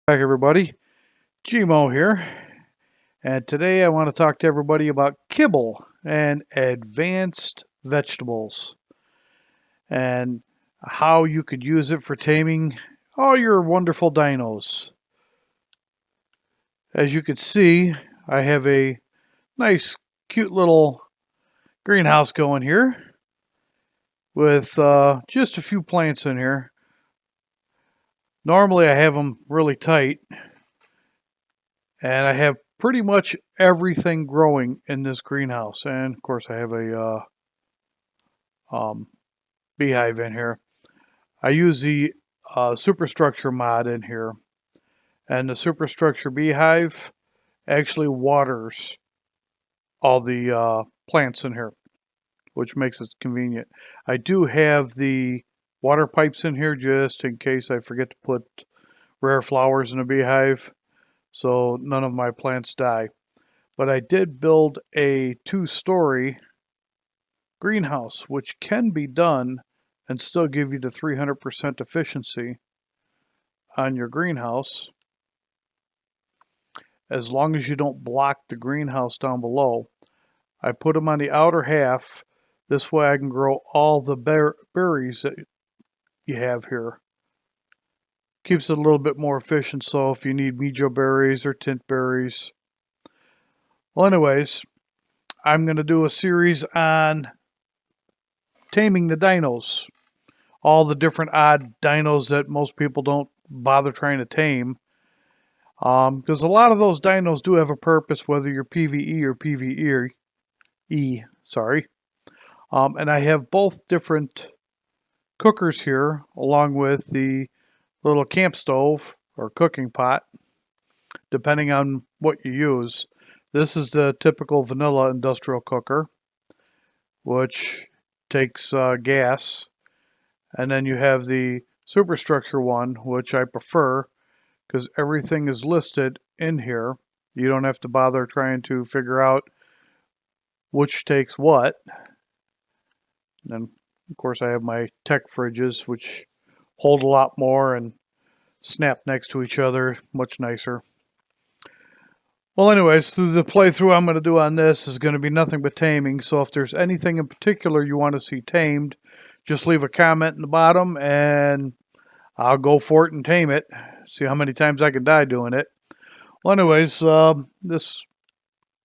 Back everybody, Gmo here, and today I want to talk to everybody about kibble and advanced vegetables and how you could use it for taming all your wonderful dinos. As you can see, I have a nice cute little greenhouse going here with just a few plants in here. Normally I have them really tight, and I have pretty much everything growing in this greenhouse. And of course I have a beehive in here. I use the superstructure mod in here, and the superstructure beehive actually waters all the plants in here, which makes it convenient. I do have the water pipes in here just in case I forget to put rare flowers in a beehive, so none of my plants die. But I did build a 2-story greenhouse, which can be done and still give you the 300% efficiency on your greenhouse, as long as you don't block the greenhouse down below. I put them on the outer half. This way I can grow all the berries that you have here. Keeps it a little bit more efficient, so if you need mejo berries or tint berries. Well, anyways, I'm going to do a series on taming the dinos. All the different odd dinos that most people don't bother trying to tame. Because a lot of those dinos do have a purpose, whether you're PvE or PvE. Sorry. And I have both different cookers here, along with the little camp stove or cooking pot, depending on what you use. This is the typical vanilla industrial cooker, which takes gas. And then you have the superstructure one, which I prefer because everything is listed in here. You don't have to bother trying to figure out which takes what. And then, of course, I have my tech fridges, which hold a lot more and snap next to each other, much nicer. Well, anyways, through the playthrough I'm going to do on this is going to be nothing but taming. So if there's anything in particular you want to see tamed, just leave a comment in the bottom and I'll go for it and tame it. See how many times I can die doing it. Well, anyways, this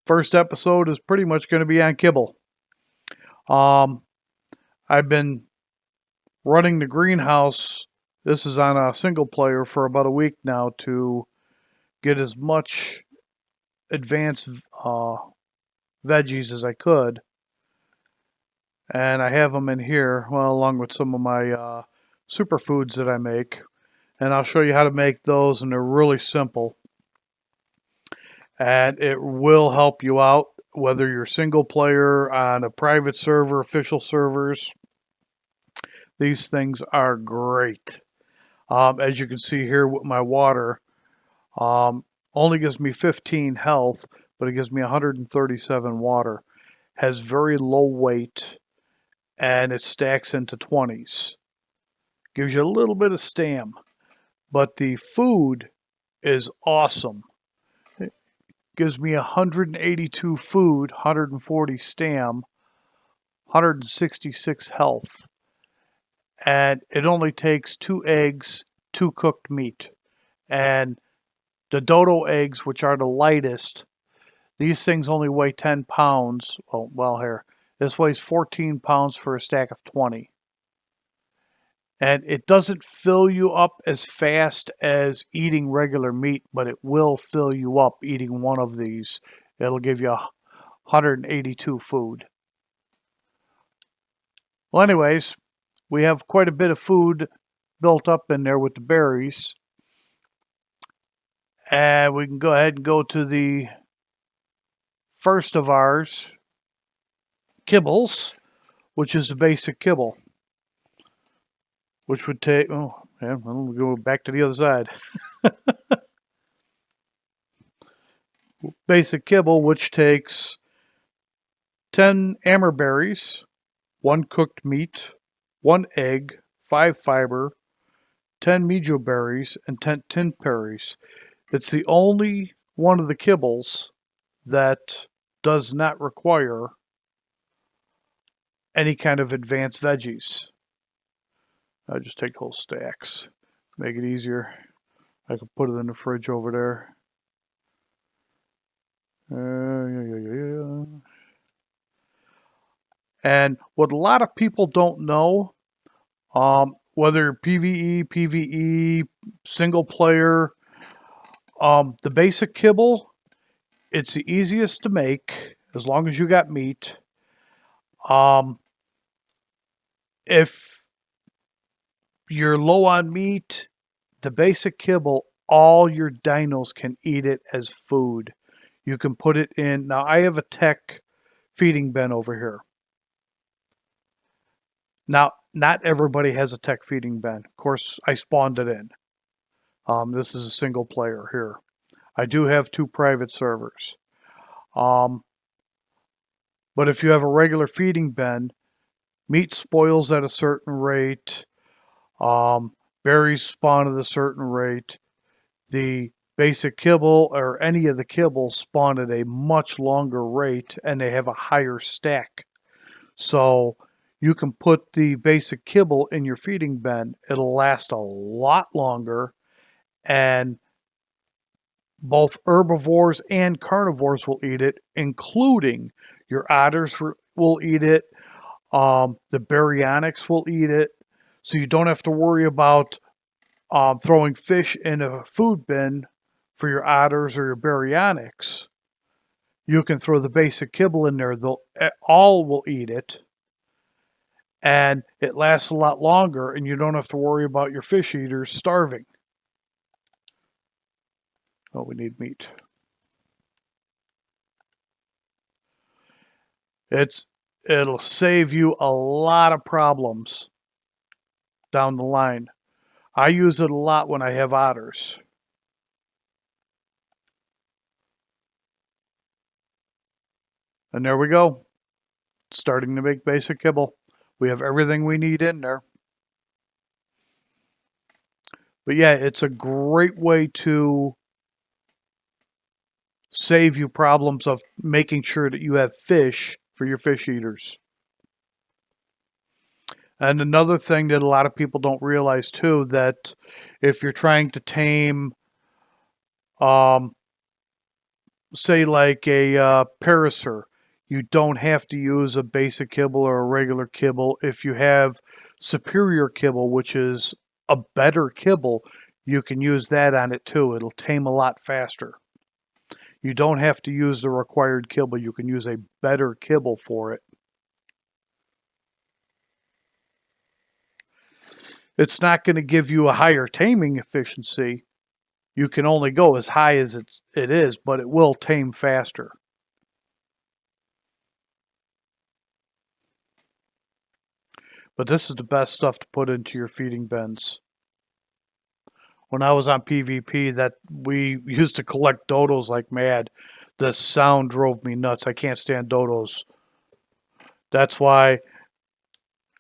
first episode is pretty much going to be on kibble. I've been running the greenhouse. This is on a single player for about a week now to get as much advanced veggies as I could. And I have them in here, well, along with some of my superfoods that I make. And I'll show you how to make those, and they're really simple. And it will help you out, whether you're single player, on a private server, official servers. These things are great. As you can see here with my water, only gives me 15 health, but it gives me 137 water. Has very low weight, and it stacks into 20s. Gives you a little bit of stam, but the food is awesome. It gives me 182 food, 140 stam, 166 health. And it only takes 2 eggs, 2 cooked meat. And the dodo eggs, which are the lightest, these things only weigh 10 pounds. Oh, well, here. This weighs 14 pounds for a stack of 20. And it doesn't fill you up as fast as eating regular meat, but it will fill you up eating one of these. It'll give you 182 food. Well, anyways, we have quite a bit of food built up in there with the berries. And we can go ahead and go to the first of ours, kibbles, which is the basic kibble. Which would take, oh, yeah, we'll go back to the other side. Basic kibble, which takes 10 amberberries, 1 cooked meat, 1 egg, 5 fiber, 10 mijo berries and 10 tin berries. It's the only one of the kibbles that does not require any kind of advanced veggies. I just take whole stacks, make it easier. I can put it in the fridge over there. Yeah. And what a lot of people don't know, whether PvE, single player, the basic kibble, it's the easiest to make as long as you got meat. If you're low on meat, the basic kibble, all your dinos can eat it as food. You can put it in. Now, I have a tech feeding bin over here. Now, not everybody has a tech feeding bin. Of course, I spawned it in. This is a single player here. I do have 2 private servers. But if you have a regular feeding bin, meat spoils at a certain rate. Berries spawn at a certain rate. The basic kibble or any of the kibbles spawn at a much longer rate and they have a higher stack. So you can put the basic kibble in your feeding bin. It'll last a lot longer, and both herbivores and carnivores will eat it, including your otters will eat it. The baryonyx will eat it. So you don't have to worry about throwing fish in a food bin for your otters or your baryonyx. You can throw the basic kibble in there. They'll all will eat it. And it lasts a lot longer, and you don't have to worry about your fish eaters starving. Oh, we need meat. It'll save you a lot of problems down the line. I use it a lot when I have otters. And there we go. Starting to make basic kibble. We have everything we need in there. But yeah, it's a great way to save you problems of making sure that you have fish for your fish eaters. And another thing that a lot of people don't realize too, that if you're trying to tame, say like a parasaur, you don't have to use a basic kibble or a regular kibble. If you have superior kibble, which is a better kibble, you can use that on it too. It'll tame a lot faster. You don't have to use the required kibble. You can use a better kibble for it. It's not going to give you a higher taming efficiency. You can only go as high as it is, but it will tame faster. But this is the best stuff to put into your feeding bins. When I was on PvP, that we used to collect dodos like mad. The sound drove me nuts. I can't stand dodos. That's why,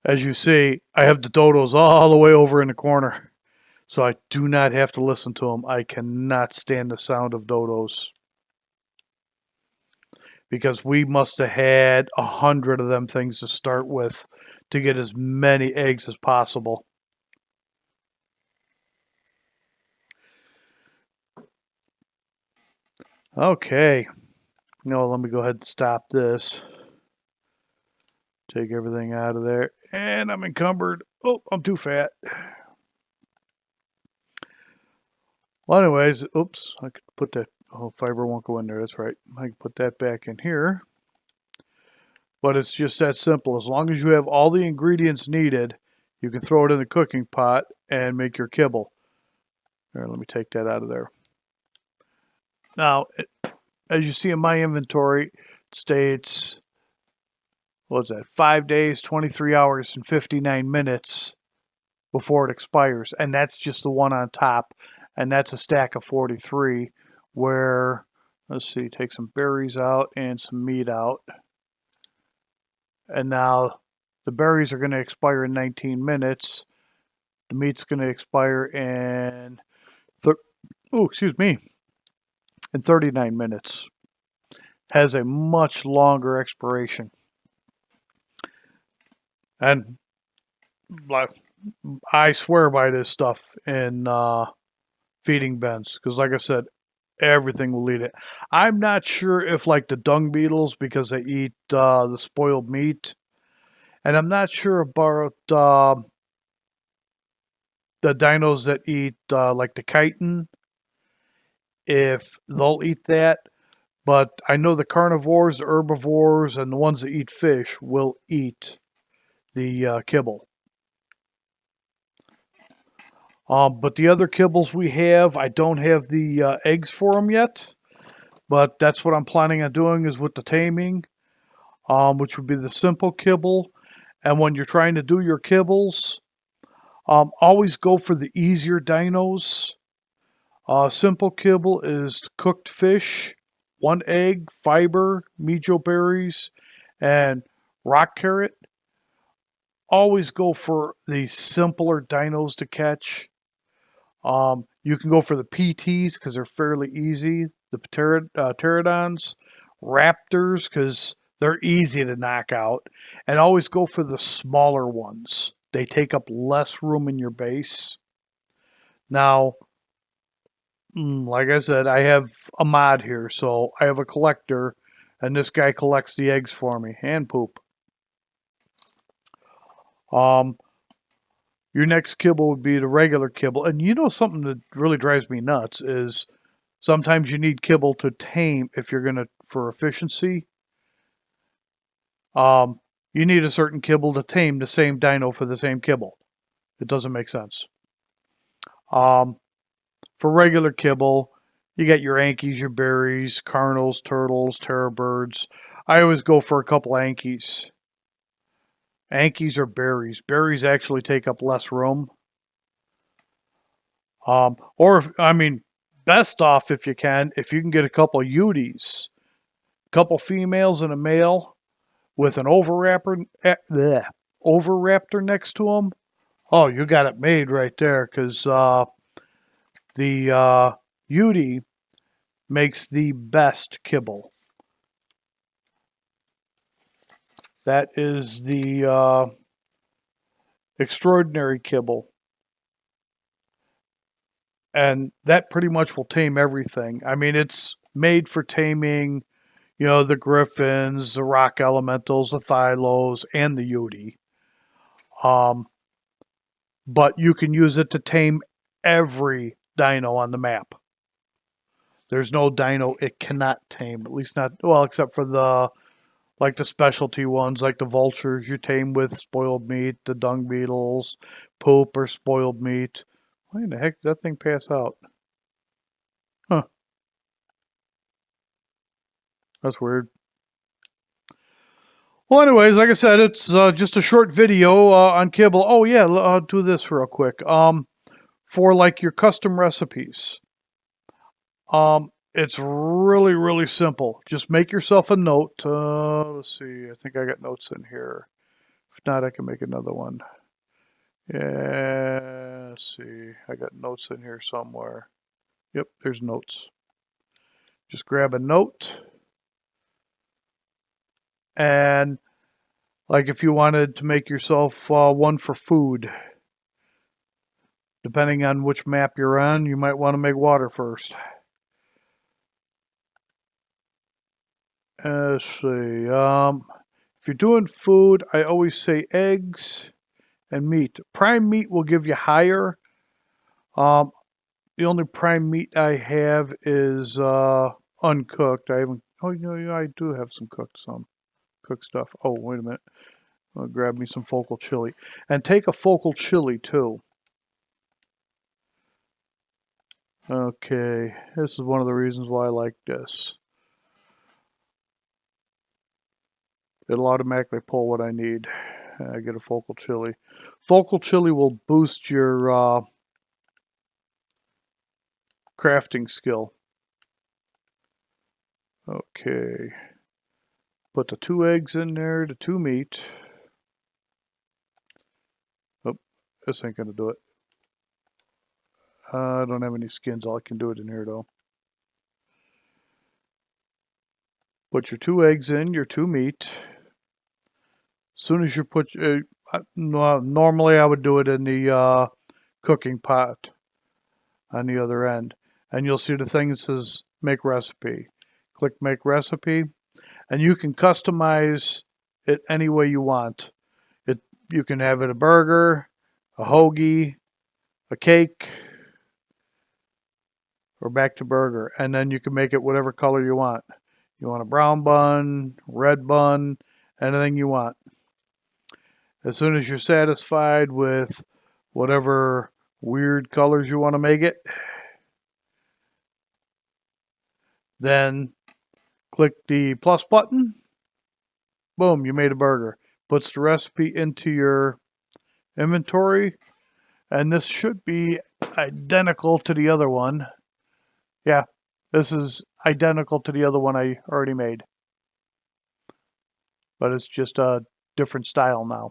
as you see, I have the dodos all the way over in the corner. So I do not have to listen to them. I cannot stand the sound of dodos. Because we must have had 100 of them things to start with to get as many eggs as possible. Okay. Now let me go ahead and stop this. Take everything out of there. And I'm encumbered. Oh, I'm too fat. Well, anyways, oops. I could put that. Oh, fiber won't go in there. That's right. I can put that back in here. But it's just that simple. As long as you have all the ingredients needed, you can throw it in the cooking pot and make your kibble. Here, let me take that out of there. Now, as you see in my inventory, it states, what's that, 5 days, 23 hours, and 59 minutes before it expires. And that's just the one on top. And that's a stack of 43 where, let's see, take some berries out and some meat out. And now the berries are going to expire in 19 minutes. The meat's going to expire in, in 39 minutes. Has a much longer expiration. And I swear by this stuff in feeding bins, because like I said, everything will eat it. I'm not sure if like the dung beetles, because they eat the spoiled meat, and I'm not sure about the dinos that eat like the chitin, if they'll eat that. But I know the carnivores, the herbivores, and the ones that eat fish will eat the kibble. But the other kibbles we have, I don't have the eggs for them yet. But that's what I'm planning on doing is with the taming, which would be the simple kibble. And when you're trying to do your kibbles, always go for the easier dinos. Simple kibble is cooked fish, 1 egg, fiber, mejo berries, and rock carrot. Always go for the simpler dinos to catch. You can go for the PTs because they're fairly easy. The pterodons, raptors because they're easy to knock out. And always go for the smaller ones. They take up less room in your base. Now, like I said, I have a mod here, so I have a collector, and this guy collects the eggs for me, and poop. Your next kibble would be the regular kibble. And you know something that really drives me nuts is sometimes you need kibble to tame if you're going to, for efficiency. You need a certain kibble to tame the same dino for the same kibble. It doesn't make sense. For regular kibble, you got your Ankies, your berries, carnals, turtles, terror birds. I always go for a couple Ankies. Ankies are berries. Berries actually take up less room. Best off if you can get a couple Uties, a couple females and a male with an overraptor next to them. Oh, you got it made right there because the Utie makes the best kibble. That is the extraordinary kibble. And that pretty much will tame everything. I mean, it's made for taming, the griffins, the rock elementals, the thylos, and the Utie. But you can use it to tame every dino on the map. There's no dino it cannot tame, at least not, well, except for the specialty ones, like the vultures you tame with spoiled meat, the dung beetles, poop or spoiled meat. Why in the heck did that thing pass out? Huh. That's weird. Well, anyways, like I said, it's just a short video on kibble. Oh, yeah, I'll do this real quick. For like your custom recipes. It's really, really simple. Just make yourself a note. Let's see. I think I got notes in here. If not, I can make another one. Yeah, let's see. I got notes in here somewhere. Yep, there's notes. Just grab a note. And like if you wanted to make yourself one for food, depending on which map you're on, you might want to make water first. Let's see. If you're doing food, I always say eggs and meat. Prime meat will give you higher. The only prime meat I have is uncooked. I haven't. Oh, I do have some cooked stuff. Oh, wait a minute. I'll grab me some focal chili and take a focal chili too. Okay, this is one of the reasons why I like this. It'll automatically pull what I need. I get a focal chili. Focal chili will boost your crafting skill. Okay. Put the 2 eggs in there, the 2 meat. Oh, this ain't gonna do it. I don't have any skins. I can do it in here though. Put your 2 eggs in, your 2 meat. As soon as you put, normally I would do it in the cooking pot on the other end. And you'll see the thing that says make recipe. Click make recipe, and you can customize it any way you want. You can have it a burger, a hoagie, a cake, or back to burger. And then you can make it whatever color you want. You want a brown bun, red bun, anything you want. As soon as you're satisfied with whatever weird colors you want to make it, then click the plus button. Boom, you made a burger. Puts the recipe into your inventory, and this should be identical to the other one. Yeah, this is identical to the other one I already made, but it's just a different style now.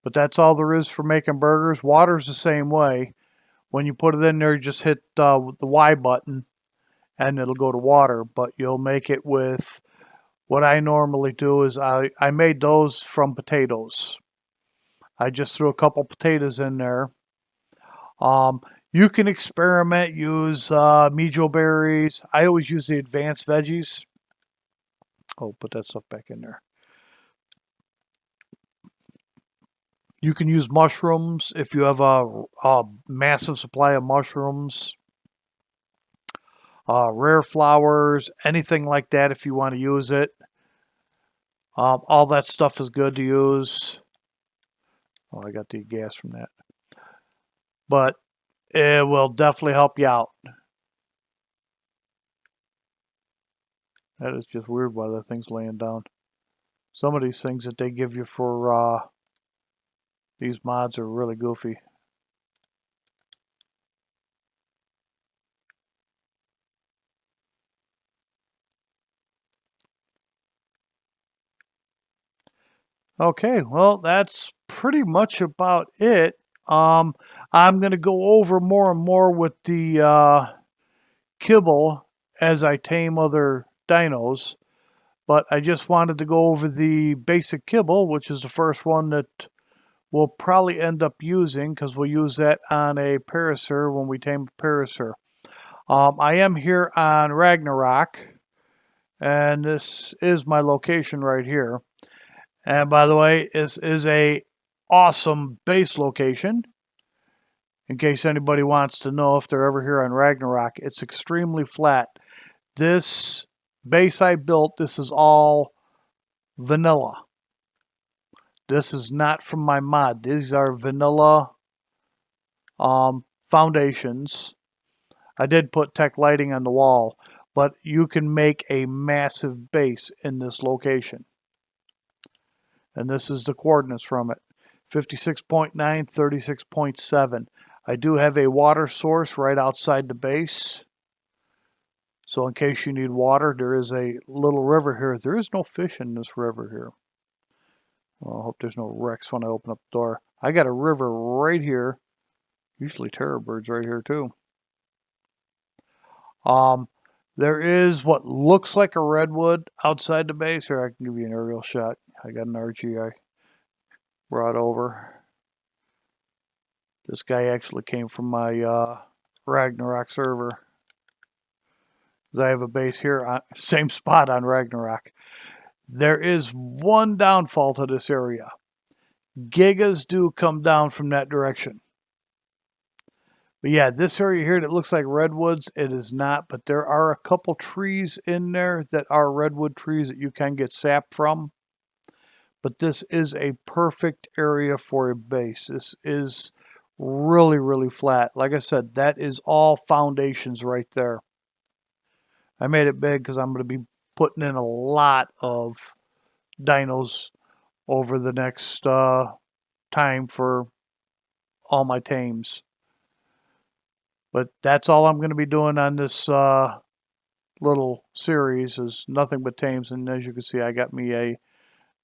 But that's all there is for making burgers. Water's the same way. When you put it in there, you just hit the Y button and it'll go to water, but you'll make it with, what I normally do is I made those from potatoes. I just threw a couple potatoes in there. You can experiment, use mijo berries. I always use the advanced veggies. Oh, put that stuff back in there. You can use mushrooms if you have a massive supply of mushrooms. Rare flowers, anything like that if you want to use it. All that stuff is good to use. Oh, I got the gas from that. But it will definitely help you out. That is just weird why that thing's laying down. Some of these things that they give you for these mods are really goofy. Okay, well, that's pretty much about it. I'm going to go over more and more with the kibble as I tame other dinos, but I just wanted to go over the basic kibble, which is the first one that we'll probably end up using because we'll use that on a parasaur when we tame a parasaur. I am here on Ragnarok, and this is my location right here. And by the way, this is a awesome base location. In case anybody wants to know if they're ever here on Ragnarok, it's extremely flat. This base I built, this is all vanilla. This is not from my mod. These are vanilla foundations. I did put tech lighting on the wall, but you can make a massive base in this location. And this is the coordinates from it. 56.9, 36.7. I do have a water source right outside the base. So in case you need water, there is a little river here. There is no fish in this river here. Well, I hope there's no wrecks when I open up the door. I got a river right here. Usually terror birds right here too. There is what looks like a redwood outside the base. Here, I can give you an aerial shot. I got an RG I brought over. This guy actually came from my Ragnarok server. I have a base here, same spot on Ragnarok. There is one downfall to this area. Gigas do come down from that direction. But yeah, this area here that looks like redwoods, it is not, but there are a couple trees in there that are redwood trees that you can get sap from. But this is a perfect area for a base. This is really, really flat. Like I said, that is all foundations right there. I made it big because I'm going to be putting in a lot of dinos over the next time for all my tames. But that's all I'm going to be doing on this little series is nothing but tames. And as you can see, I got me a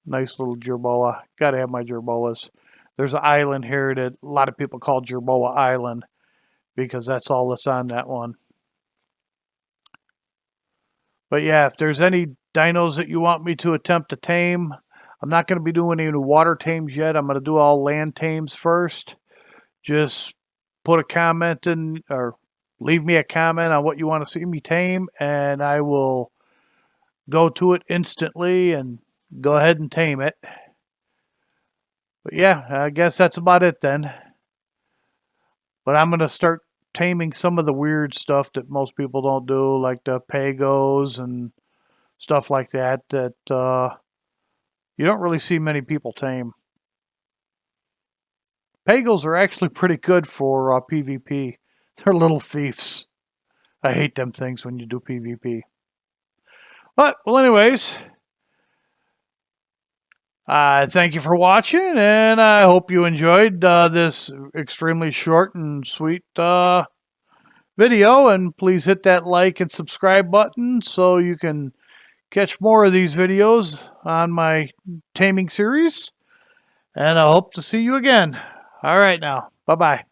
nice little jerboa. Got to have my jerboas. There's an island here that a lot of people call Jerboa Island. because that's all that's on that one. But yeah, if there's any dinos that you want me to attempt to tame, I'm not going to be doing any water tames yet. I'm going to do all land tames first. Just put a comment in, or leave me a comment on what you want to see me tame, and I will go to it instantly and go ahead and tame it. But yeah, I guess that's about it then. But I'm going to start taming some of the weird stuff that most people don't do, like the pagos and stuff like that, that you don't really see many people tame. Pagos are actually pretty good for PvP. They're little thieves. I hate them things when you do PvP. But, well, anyways, thank you for watching, and I hope you enjoyed this extremely short and sweet video. And please hit that like and subscribe button so you can catch more of these videos on my taming series. And I hope to see you again. All right now. Bye-bye.